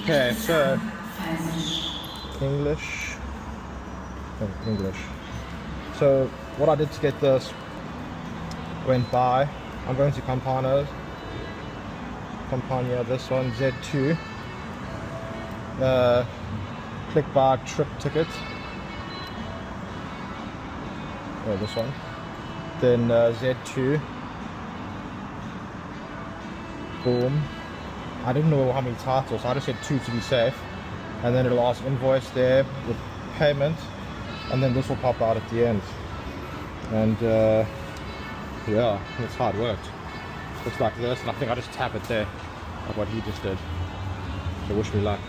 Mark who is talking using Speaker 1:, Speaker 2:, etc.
Speaker 1: Okay, so English. Oh, English. So what I did to get this went by. I'm going to Campania, this one, Z2. Click buy trip ticket. Oh, this one. Then Z2. Boom. I didn't know how many titles, so I just said 2 to be safe. And then it'll ask invoice there with payment, and then this will pop out at the end. And yeah, that's how it worked. Looks like this, and I think I just tap it there, like what he just did. So wish me luck.